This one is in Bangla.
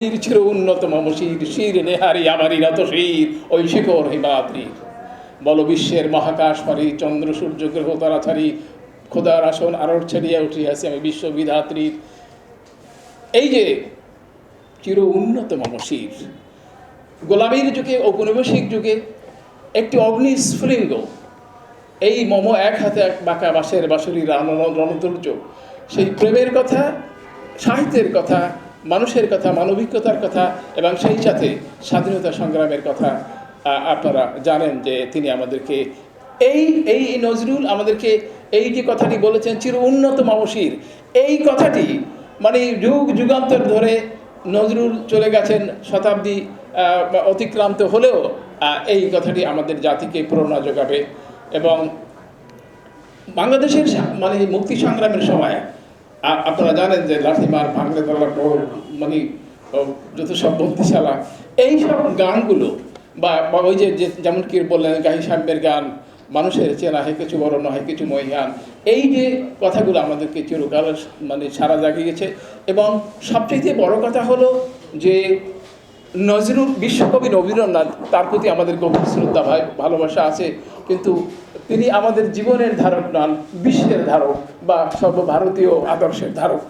চির উন্নত মমশির শির নেহারি আমারই রত শির ওই শিখর হিমাদ্রির বল বিশ্বের মহাকাশ পারি চন্দ্র সূর্য গ্রহ তারা ছাড়ি খোদার আসন আরোর ছাড়িয়া উঠিয়াছি আমি বিশ্ববিধাত্রীর। এই যে চির উন্নত মমশির গোলামীর যুগে ঔপনিবেশিক যুগে একটি অগ্নিস্ফুলিঙ্গ এই মম এক হাতে এক বাঁকা বাঁশের বাঁশুরি রণতুর্য সেই প্রেমের কথা, সাহিত্যের কথা, মানুষের কথা, মানবিকতার কথা এবং সেই সাথে স্বাধীনতা সংগ্রামের কথা আপনারা জানেন যে তিনি আমাদেরকে এই এই নজরুল আমাদেরকে এই যে কথাটি বলেছেন চির উন্নত মমশির, এই কথাটি মানে যুগ যুগান্তর ধরে নজরুল চলে গেছেন, শতাব্দী অতিক্রান্ত হলেও এই কথাটি আমাদের জাতিকে প্রেরণা যোগাবে। এবং বাংলাদেশের মানে মুক্তি সংগ্রামের সময় আপনারা জানেন যে লাঠিমার ভাঙলে তোলা মানে যত সব বন্দিশালা এই সব গানগুলো বা ওই যে যেমন কি বললেন গাহি সাম্যের গান, মানুষের চেনা হয় কিছু বড় নয় কিছু মহিয়ান, এই যে কথাগুলো আমাদেরকে চিরকাল মানে সারা জাগিয়েছে। এবং সবচেয়ে বড় কথা হলো যে নজরুল বিশ্বকবি রবীন্দ্রনাথ, তার প্রতি আমাদের গভীর শ্রদ্ধা ভালোবাসা আছে, কিন্তু তিনি আমাদের জীবনের ধারক নন, বিশ্বের ধারক বা সর্বভারতীয় আদর্শের ধারক।